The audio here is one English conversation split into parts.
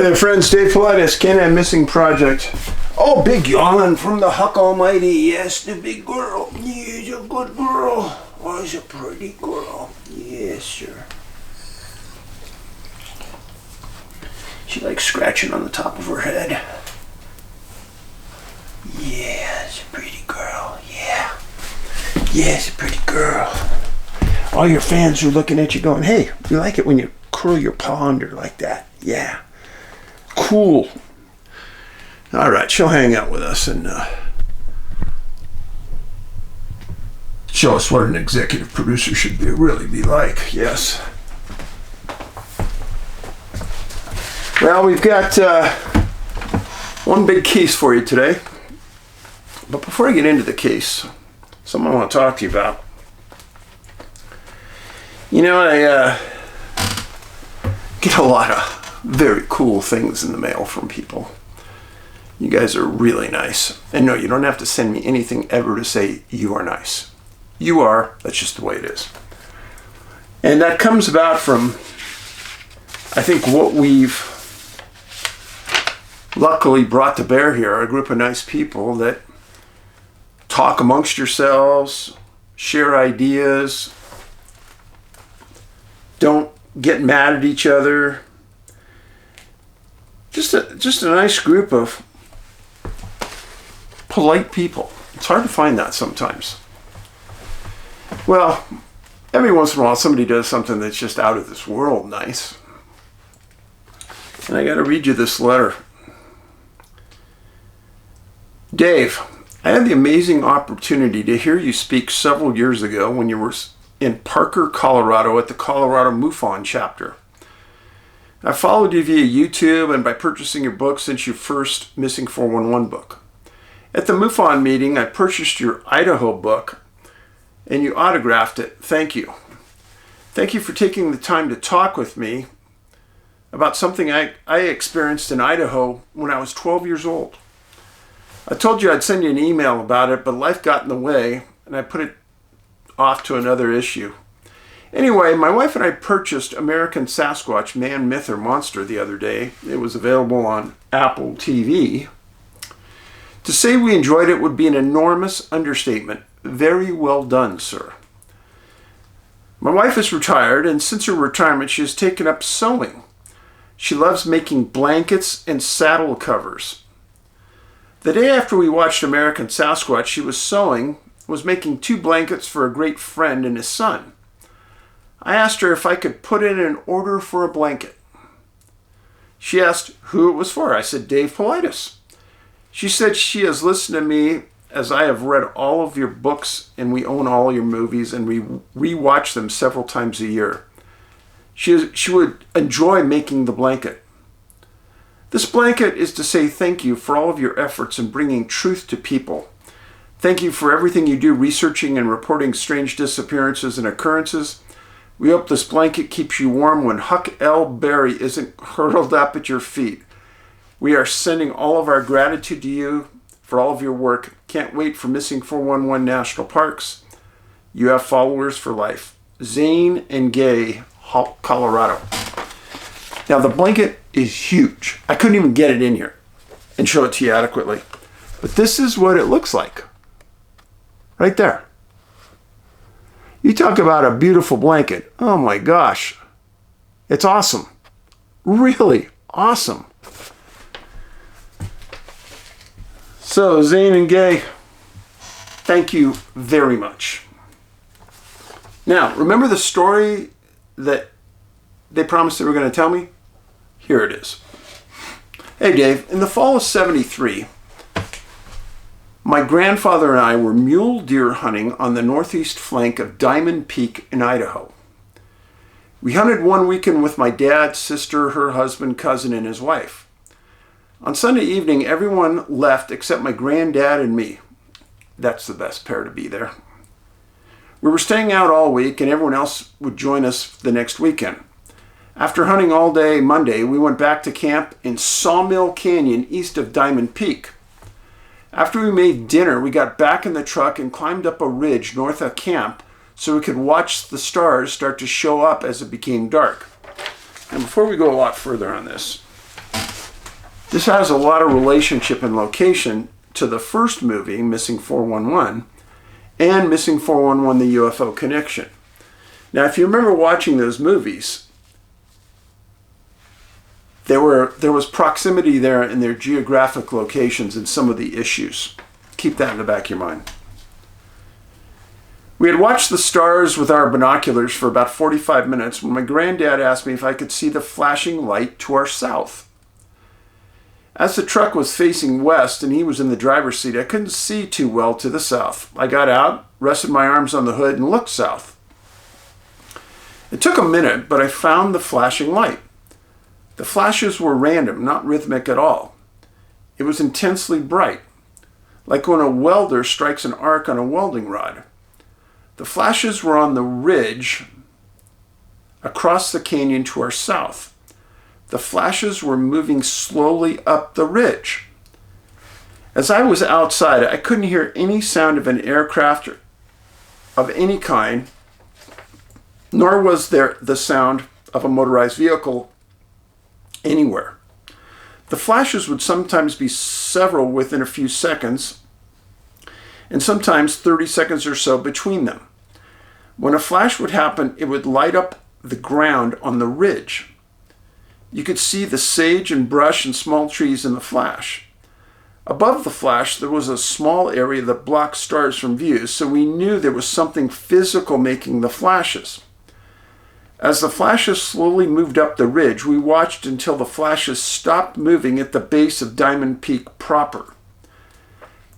Hey friends, Dave Paulides, CanAm Missing Project. Oh, big yawn from the Huck Almighty. Yes, the big girl. Yes, a good girl. Oh, she's a pretty girl. Yes, sir. She likes scratching on the top of her head. Yes, a pretty girl. Yeah. Yes, a pretty girl. All your fans are looking at you going, hey, you like it when you curl your paw under like that. Yeah. Cool. All right, she'll hang out with us and show us what an executive producer should really be like. Yes. Well, we've got one big case for you today. But before I get into the case, something I want to talk to you about. You know, I get a lot of very cool things in the mail from people. You guys are really nice. And no, you don't have to send me anything ever to say you are nice. You are. That's just the way it is. And that comes about from, I think, what we've luckily brought to bear here are a group of nice people that talk amongst yourselves, share ideas, don't get mad at each other. Just a nice group of polite people. It's hard to find that sometimes. Well, every once in a while somebody does something that's just out of this world nice. And I got to read you this letter. Dave, I had the amazing opportunity to hear you speak several years ago when you were in Parker, Colorado at the Colorado MUFON chapter. I followed you via YouTube and by purchasing your book since your first Missing 411 book. At the MUFON meeting, I purchased your Idaho book and you autographed it. Thank you. Thank you for taking the time to talk with me about something I experienced in Idaho when I was 12 years old. I told you I'd send you an email about it, but life got in the way and I put it off to another issue. Anyway, my wife and I purchased American Sasquatch Man, Myth, or Monster the other day. It was available on Apple TV. To say we enjoyed it would be an enormous understatement. Very well done, sir. My wife is retired, and since her retirement, she has taken up sewing. She loves making blankets and saddle covers. The day after we watched American Sasquatch, she was making 2 blankets for a great friend and his son. I asked her if I could put in an order for a blanket. She asked who it was for. I said, Dave Paulides. She said she has listened to me as I have read all of your books and we own all your movies and we rewatch them several times a year. She would enjoy making the blanket. This blanket is to say thank you for all of your efforts in bringing truth to people. Thank you for everything you do researching and reporting strange disappearances and occurrences. We hope this blanket keeps you warm when Huck L. Berry isn't hurled up at your feet. We are sending all of our gratitude to you for all of your work. Can't wait for Missing 411 National Parks. You have followers for life. Zane and Gay, Colorado. Now the blanket is huge. I couldn't even get it in here and show it to you adequately. But this is what it looks like. Right there. You talk about a beautiful blanket. Oh my gosh. It's awesome. Really awesome. So, Zane and Gay, thank you very much. Now, remember the story that they promised they were going to tell me? Here it is. Hey Dave, in the fall of '73, my grandfather and I were mule deer hunting on the northeast flank of Diamond Peak in Idaho. We hunted one weekend with my dad, sister, her husband, cousin, and his wife. On Sunday evening, everyone left except my granddad and me. That's the best pair to be there. We were staying out all week and everyone else would join us the next weekend. After hunting all day Monday, we went back to camp in Sawmill Canyon east of Diamond Peak. After we made dinner, we got back in the truck and climbed up a ridge north of camp so we could watch the stars start to show up as it became dark. And before we go a lot further on this, This has a lot of relationship and location to the first movie, Missing 411, and Missing 411, The UFO Connection. Now, if you remember watching those movies, there was proximity there in their geographic locations and some of the issues. Keep that in the back of your mind. We had watched the stars with our binoculars for about 45 minutes when my granddad asked me if I could see the flashing light to our south. As the truck was facing west and he was in the driver's seat, I couldn't see too well to the south. I got out, rested my arms on the hood, and looked south. It took a minute, but I found the flashing light. The flashes were random, not rhythmic at all. It was intensely bright, like when a welder strikes an arc on a welding rod. The flashes were on the ridge across the canyon to our south. The flashes were moving slowly up the ridge. As I was outside, I couldn't hear any sound of an aircraft of any kind, nor was there the sound of a motorized vehicle anywhere. The flashes would sometimes be several within a few seconds, and sometimes 30 seconds or so between them. When a flash would happen, it would light up the ground on the ridge. You could see the sage and brush and small trees in the flash. Above the flash, there was a small area that blocked stars from view, so we knew there was something physical making the flashes. As the flashes slowly moved up the ridge, we watched until the flashes stopped moving at the base of Diamond Peak proper.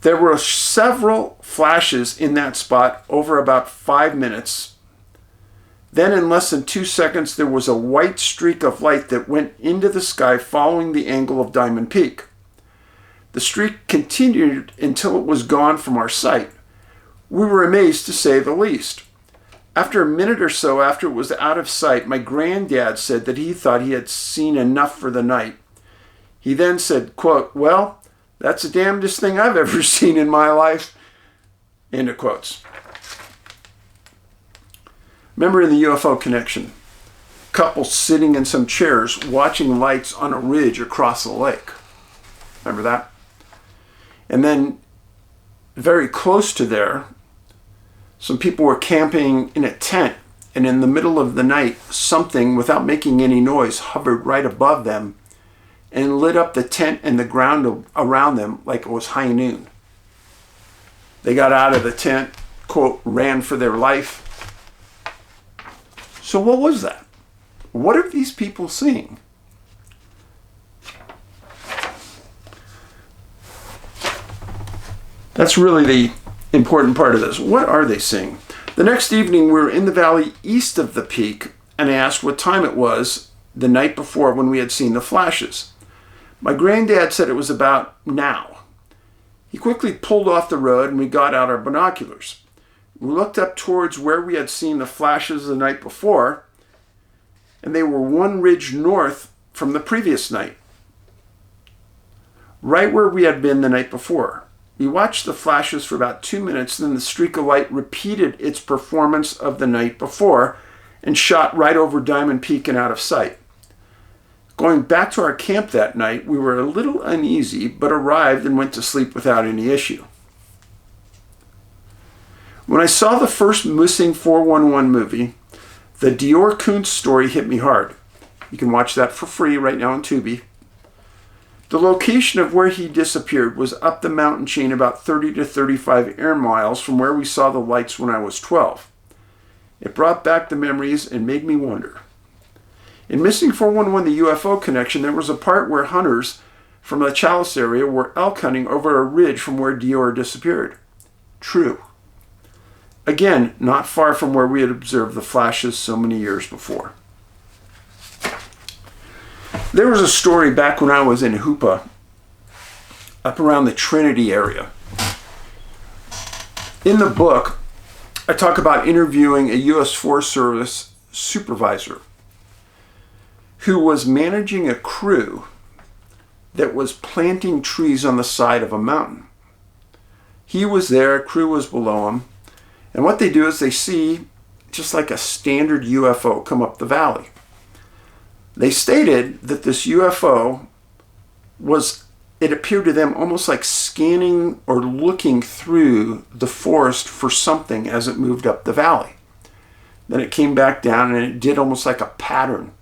There were several flashes in that spot over about 5 minutes. Then in less than 2 seconds, there was a white streak of light that went into the sky following the angle of Diamond Peak. The streak continued until it was gone from our sight. We were amazed, to say the least. After a minute or so after it was out of sight, my granddad said that he thought he had seen enough for the night. He then said, quote, "Well, that's the damnedest thing I've ever seen in my life," end of quotes. Remember in the UFO Connection, couple sitting in some chairs watching lights on a ridge across the lake. Remember that? And then very close to there, some people were camping in a tent, and in the middle of the night, something, without making any noise, hovered right above them and lit up the tent and the ground around them like it was high noon. They got out of the tent, quote, ran for their life. So what was that? What are these people seeing? That's really the important part of this. What are they seeing? The next evening, we were in the valley east of the peak, and I asked what time it was the night before when we had seen the flashes. My granddad said it was about now. He quickly pulled off the road, and we got out our binoculars. We looked up towards where we had seen the flashes the night before, and they were one ridge north from the previous night, right where we had been the night before. We watched the flashes for about 2 minutes, then the streak of light repeated its performance of the night before and shot right over Diamond Peak and out of sight. Going back to our camp that night, we were a little uneasy, but arrived and went to sleep without any issue. When I saw the first Missing 411 movie, the Dior Koontz story hit me hard. You can watch that for free right now on Tubi. The location of where he disappeared was up the mountain chain about 30 to 35 air miles from where we saw the lights when I was 12. It brought back the memories and made me wonder. In Missing 411, The UFO Connection, there was a part where hunters from the Chalice area were elk hunting over a ridge from where Dior disappeared. True. Again, not far from where we had observed the flashes so many years before. There was a story back when I was in Hoopa, up around the Trinity area. In the book, I talk about interviewing a U.S. Forest Service supervisor who was managing a crew that was planting trees on the side of a mountain. He was there, a crew was below him, and what they do is they see just like a standard UFO come up the valley. They stated that this UFO it appeared to them almost like scanning or looking through the forest for something as it moved up the valley. Then it came back down and it did almost like a pattern.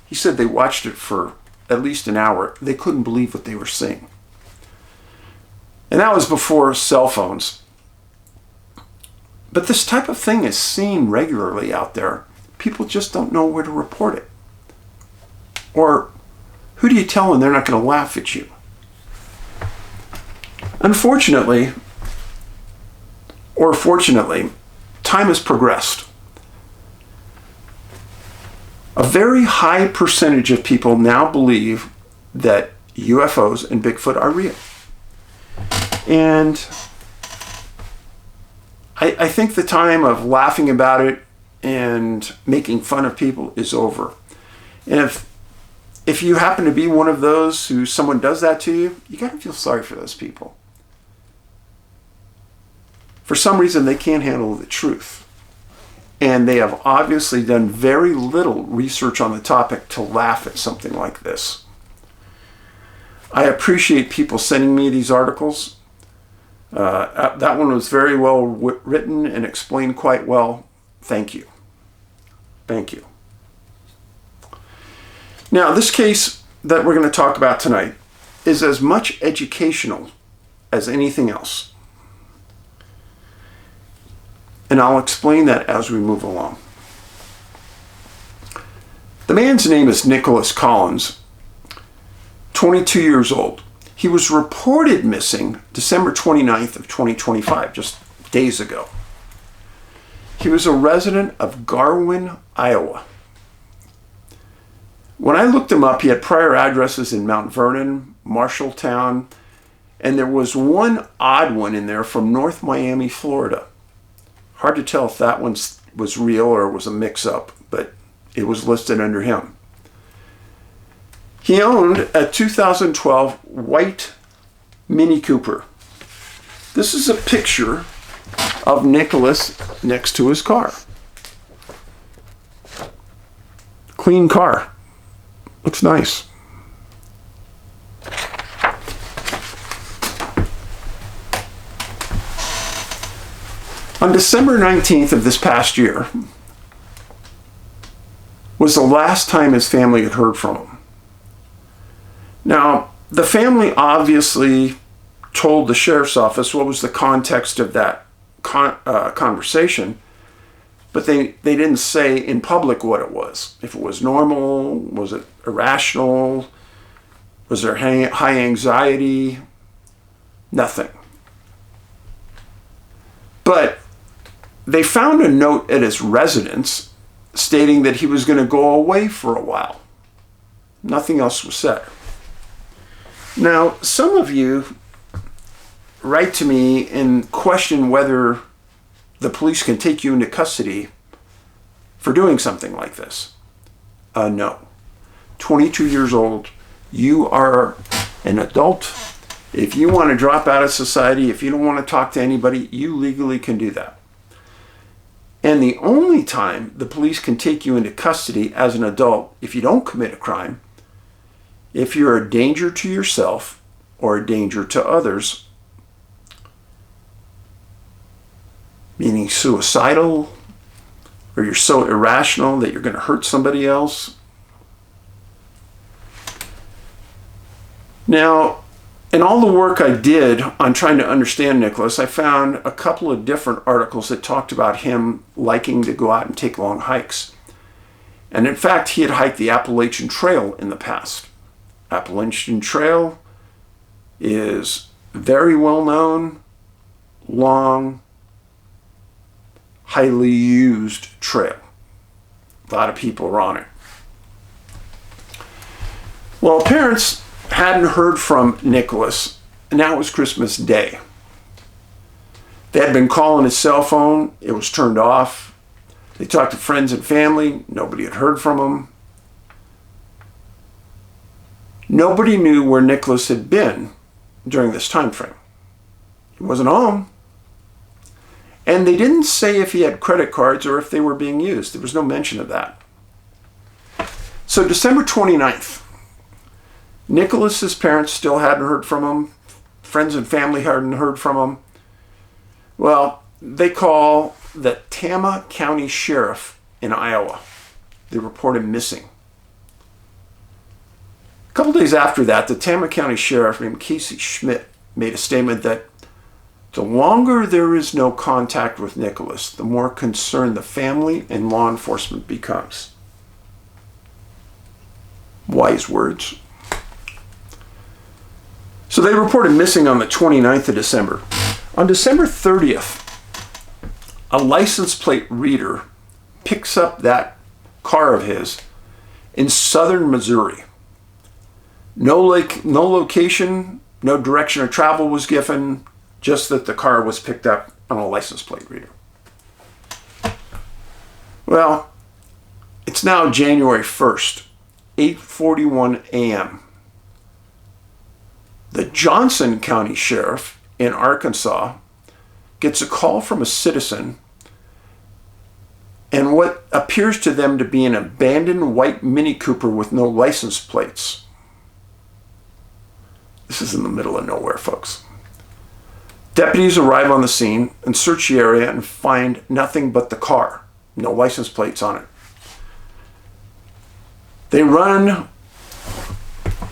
He said they watched it for at least an hour. They couldn't believe what they were seeing. And that was before cell phones. But this type of thing is seen regularly out there. People just don't know where to report it. Or who do you tell when they're not going to laugh at you? Unfortunately, or fortunately, time has progressed. A very high percentage of people now believe that UFOs and Bigfoot are real. And I think the time of laughing about it and making fun of people is over. And if you happen to be one of those who someone does that to you, you got to feel sorry for those people. For some reason, they can't handle the truth. And they have obviously done very little research on the topic to laugh at something like this. I appreciate people sending me these articles. That one was very well written and explained quite well. Thank you. Thank you. Now, this case that we're going to talk about tonight is as much educational as anything else. And I'll explain that as we move along. The man's name is Nicholas Collins, 22 years old. He was reported missing December 29th of 2025, just days ago. He was a resident of Garwin, Iowa. When I looked him up, he had prior addresses in Mount Vernon, Marshalltown, and there was one odd one in there from North Miami, Florida. Hard to tell if that one was real or was a mix-up, but it was listed under him. He owned a 2012 white Mini Cooper. This is a picture of Nicholas next to his car. Clean car. Looks nice. On December 19th of this past year was the last time his family had heard from him. Now, the family obviously told the sheriff's office what was the context of that conversation, but they didn't say in public what it was. If it was normal, was it irrational, was there high anxiety? Nothing. But they found a note at his residence stating that he was going to go away for a while. Nothing else was said. Now, some of you write to me and question whether the police can take you into custody for doing something like this. No. 22 years old, you are an adult. If you want to drop out of society, if you don't want to talk to anybody, you legally can do that. And the only time the police can take you into custody as an adult, if you don't commit a crime, if you're a danger to yourself or a danger to others, meaning suicidal, or you're so irrational that you're going to hurt somebody else. Now, in all the work I did on trying to understand Nicholas, I found a couple of different articles that talked about him liking to go out and take long hikes. And in fact, he had hiked the Appalachian Trail in the past. Appalachian Trail is very well known, long, highly used trail. A lot of people are on it. Well, parents hadn't heard from Nicholas, and now it was Christmas Day. They had been calling his cell phone. It was turned off. They talked to friends and family. Nobody had heard from him. Nobody knew where Nicholas had been during this time frame. He wasn't home. And they didn't say if he had credit cards or if they were being used. There was no mention of that. So December 29th, Nicholas's parents still hadn't heard from him. Friends and family hadn't heard from him. Well, they call the Tama County Sheriff in Iowa. They report him missing. A couple days after that, the Tama County Sheriff named Casey Schmidt made a statement that the longer there is no contact with Nicholas, the more concerned the family and law enforcement becomes. Wise words. So they reported missing on the 29th of December. On December 30th, a license plate reader picks up that car of his in southern Missouri. No location, no direction of travel was given, just that the car was picked up on a license plate reader. Well, it's now January 1st, 8:41 a.m. The Johnson County Sheriff in Arkansas gets a call from a citizen and what appears to them to be an abandoned white Mini Cooper with no license plates. This is in the middle of nowhere, folks. Deputies arrive on the scene and search the area and find nothing but the car, no license plates on it. They run,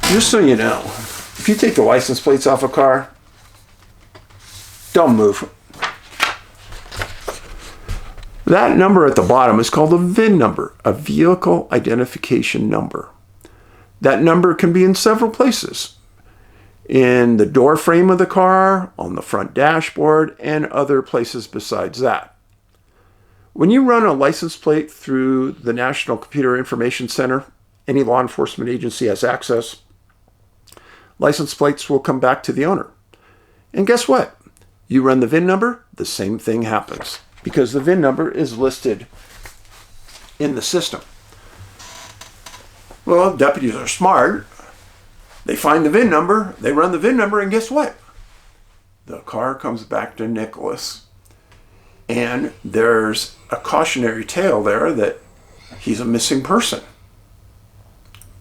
just so you know, if you take the license plates off a car, don't move. That number at the bottom is called a VIN number, a vehicle identification number. That number can be in several places. In the door frame of the car, on the front dashboard, and other places besides that. When you run a license plate through the National Computer Information Center, any law enforcement agency has access, license plates will come back to the owner. And guess what? You run the VIN number, the same thing happens, because the VIN number is listed in the system. Well, deputies are smart. They find the VIN number, they run the VIN number, and guess what? The car comes back to Nicholas. And there's a cautionary tale there that he's a missing person,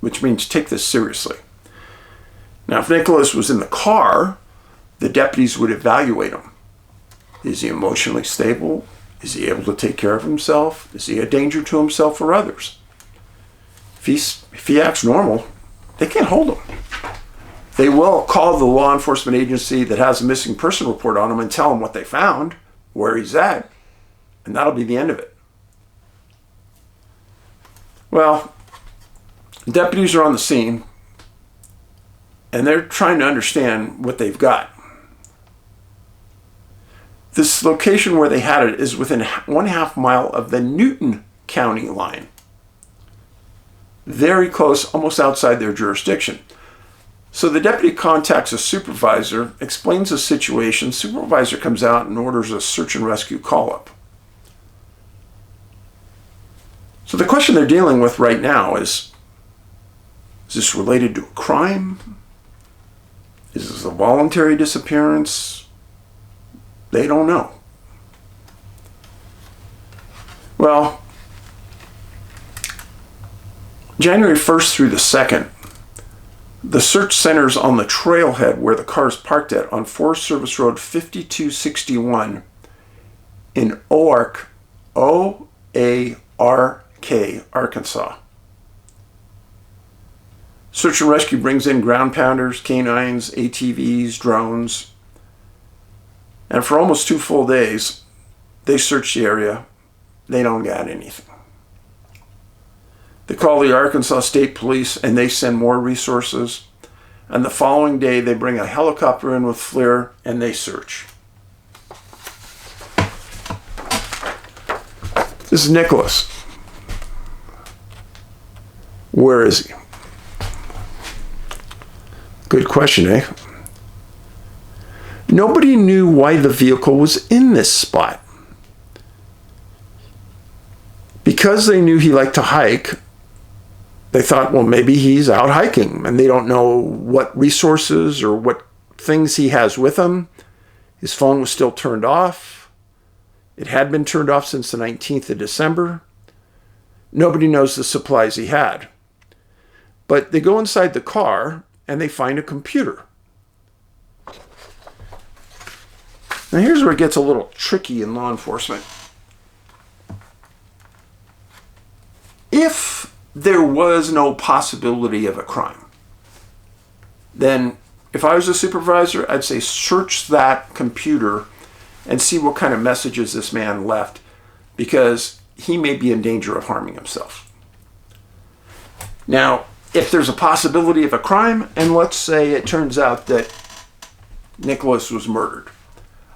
which means take this seriously. Now, if Nicholas was in the car, the deputies would evaluate him. Is he emotionally stable? Is he able to take care of himself? Is he a danger to himself or others? If he acts normal, they can't hold him. They will call the law enforcement agency that has a missing person report on him and tell him what they found, where he's at, and that'll be the end of it. Well, deputies are on the scene, and they're trying to understand what they've got. This location where they had it is within 1/2 mile of the Newton County line. Very close, almost outside their jurisdiction. So the deputy contacts a supervisor, explains the situation. Supervisor comes out and orders a search and rescue call-up. So the question they're dealing with right now is this related to a crime? Is this a voluntary disappearance? They don't know. Well, January 1st through the 2nd, the search centers on the Trailhead where the car is parked at on Forest Service Road 5261 in Oark, O-A-R-K, Arkansas. Search and rescue brings in ground pounders, canines, ATVs, drones. And for almost 2 full days, they search the area. They don't got anything. They call the Arkansas State Police and they send more resources. And the following day, they bring a helicopter in with FLIR and they search. This is Nicholas. Where is he? Good question, eh? Nobody knew why the vehicle was in this spot. Because they knew he liked to hike, they thought, well, maybe he's out hiking and they don't know what resources or what things he has with him. His phone was still turned off. It had been turned off since the 19th of December. Nobody knows the supplies he had. But they go inside the car and they find a computer. Now here's where it gets a little tricky in law enforcement. If there was no possibility of a crime, then if I was a supervisor, I'd say search that computer and see what kind of messages this man left, because he may be in danger of harming himself. Now, if there's a possibility of a crime, and let's say it turns out that Nicholas was murdered,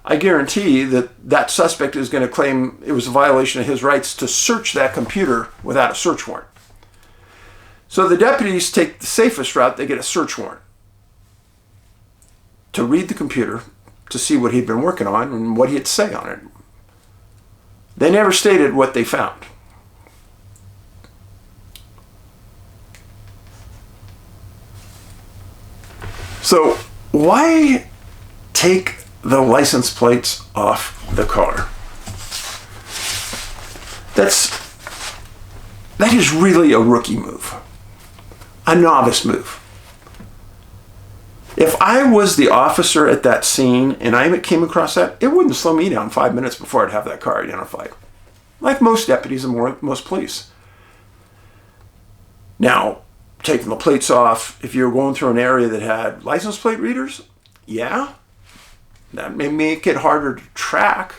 I guarantee that that suspect is going to claim it was a violation of his rights to search that computer without a search warrant. So the deputies take the safest route. They get a search warrant to read the computer, to see what he'd been working on and what he'd say on it. They never stated what they found. So why take the license plates off the car? That is really a rookie move, a novice move. If I was the officer at that scene and I came across that, it wouldn't slow me down 5 minutes before I'd have that car identified, like most deputies and most police. Now, taking the plates off, if you're going through an area that had license plate readers, yeah, that may make it harder to track,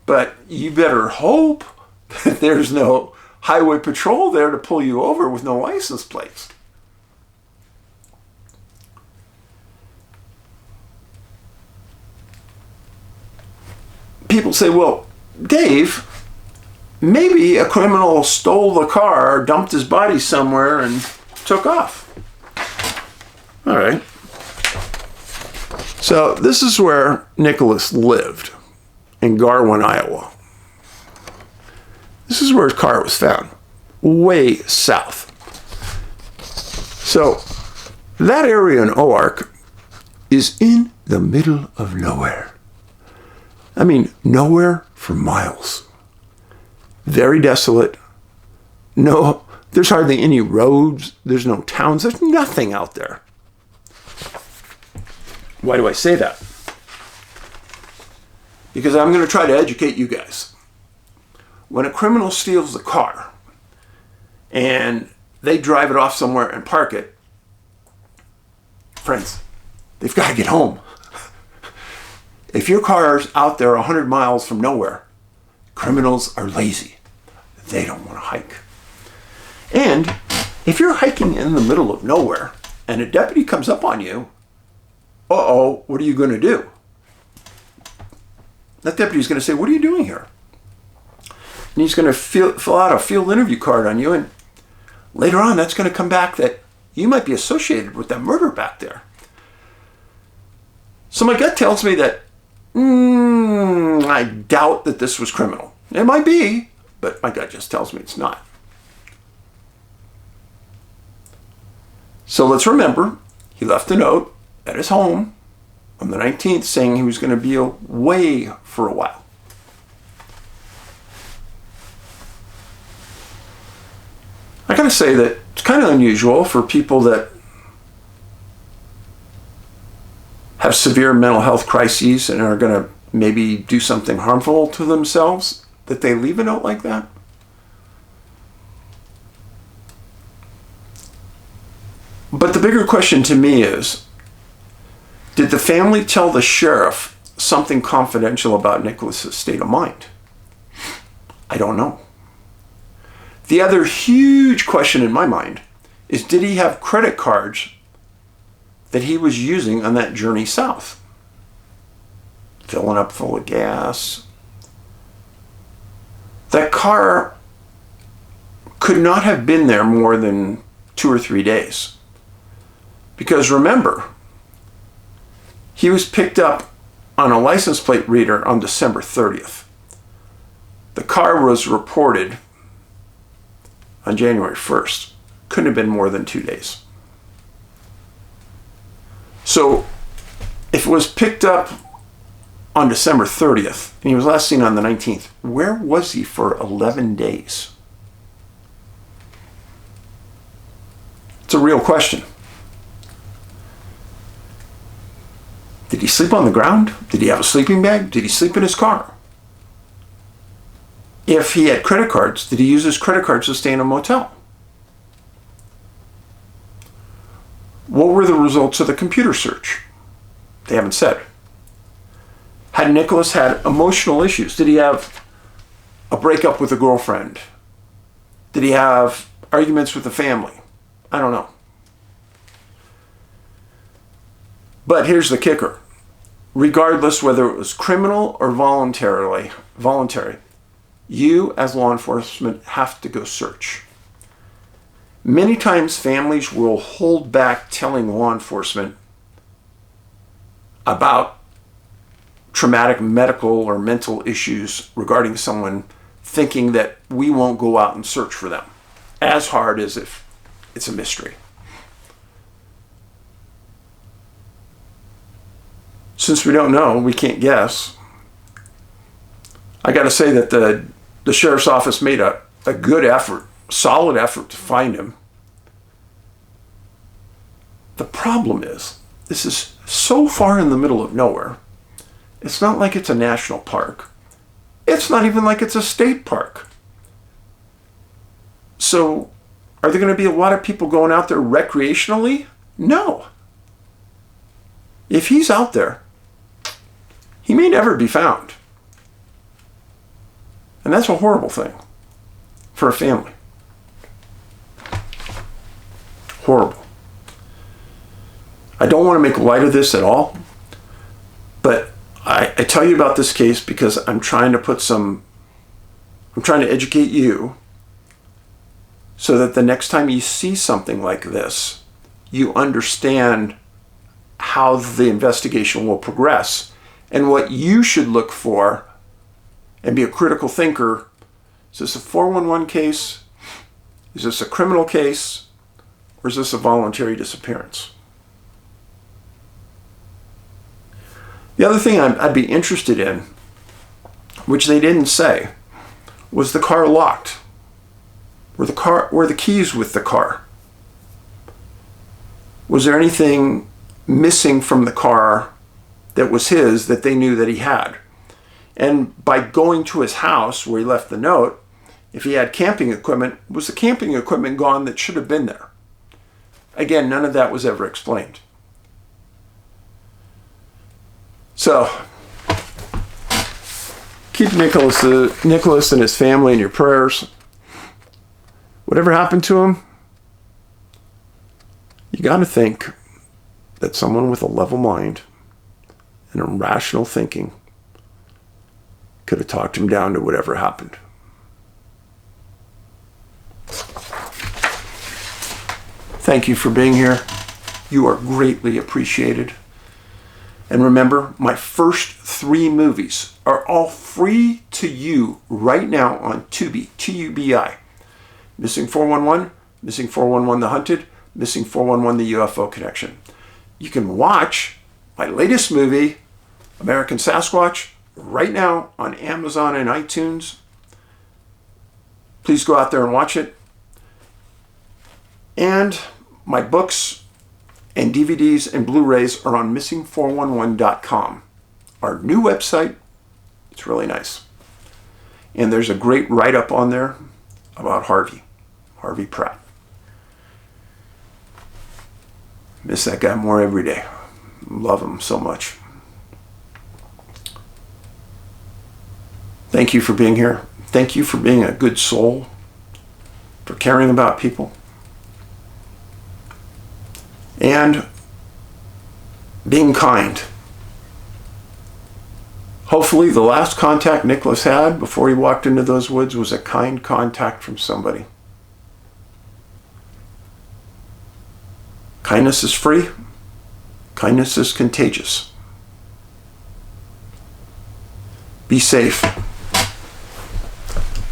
but you better hope that there's no highway patrol there to pull you over with no license plates. People say, well, Dave, maybe a criminal stole the car, dumped his body somewhere, and took off. All right. So this is where Nicholas lived, in Garwin, Iowa. This is where his car was found, way south. So that area in Oark is in the middle of nowhere. I mean, nowhere for miles. Very desolate. No, there's hardly any roads. There's no towns. There's nothing out there. Why do I say that? Because I'm going to try to educate you guys. When a criminal steals a car and they drive it off somewhere and park it, friends, they've got to get home. If your car's out there 100 miles from nowhere, criminals are lazy. They don't want to hike. And if you're hiking in the middle of nowhere and a deputy comes up on you, uh-oh, what are you going to do? That deputy's going to say, what are you doing here? And he's going to fill out a field interview card on you, and later on that's going to come back that you might be associated with that murder back there. So my gut tells me that I doubt that this was criminal. It might be, but my gut just tells me it's not. So let's remember, he left a note at his home on the 19th saying he was going to be away for a while. I gotta say that it's kind of unusual for people that have severe mental health crises and are going to maybe do something harmful to themselves, that they leave a note like that. But the bigger question to me is, did the family tell the sheriff something confidential about Nicholas's state of mind? I don't know. The other huge question in my mind is, did he have credit cards that he was using on that journey south? Filling up full of gas. That car could not have been there more than 2 or 3 days. Because remember, he was picked up on a license plate reader on December 30th. The car was reported on January 1st. Couldn't have been more than 2 days. So if it was picked up on December 30th and he was last seen on the 19th, where was he for 11 days? It's a real question. Did he sleep on the ground? Did he have a sleeping bag? Did he sleep in his car? If he had credit cards, did he use his credit cards to stay in a motel? What were the results of the computer search? They haven't said. Had Nicholas had emotional issues? Did he have a breakup with a girlfriend? Did he have arguments with the family? I don't know. But here's the kicker. Regardless whether it was criminal or voluntary, you as law enforcement have to go search. Many times families will hold back telling law enforcement about traumatic medical or mental issues regarding someone, thinking that we won't go out and search for them, as hard as if it's a mystery. Since we don't know, we can't guess. I got to say that the sheriff's office made a good effort, solid effort to find him. The problem is, this is so far in the middle of nowhere. It's not like it's a national park. It's not even like it's a state park. So, are there going to be a lot of people going out there recreationally? No. If he's out there, he may never be found. And that's a horrible thing for a family. Horrible. I don't want to make light of this at all, but I tell you about this case because I'm trying to educate you so that the next time you see something like this, you understand how the investigation will progress and what you should look for and be a critical thinker. Is this a 411 case? Is this a criminal case? Or is this a voluntary disappearance? The other thing I'd be interested in, which they didn't say, was the car locked? Were the keys with the car? Was there anything missing from the car that was his that they knew that he had? And by going to his house where he left the note, if he had camping equipment, was the camping equipment gone that should have been there? Again, none of that was ever explained. So, keep Nicholas and his family in your prayers. Whatever happened to him, you got to think that someone with a level mind and a rational thinking could have talked him down to whatever happened. Thank you for being here. You are greatly appreciated. And remember, my first 3 movies are all free to you right now on Tubi, Tubi. Missing 411, Missing 411 The Hunted, Missing 411 The UFO Connection. You can watch my latest movie, American Sasquatch, right now on Amazon and iTunes. Please go out there and watch it. And my books and DVDs and Blu-rays are on missing411.com. Our new website. It's really nice. And there's a great write-up on there about Harvey Pratt. Miss that guy more every day. Love him so much. Thank you for being here. Thank you for being a good soul, for caring about people, and being kind. Hopefully the last contact Nicholas had before he walked into those woods was a kind contact from somebody. Kindness is free. Kindness is contagious. Be safe.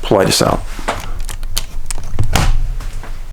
Paulides out.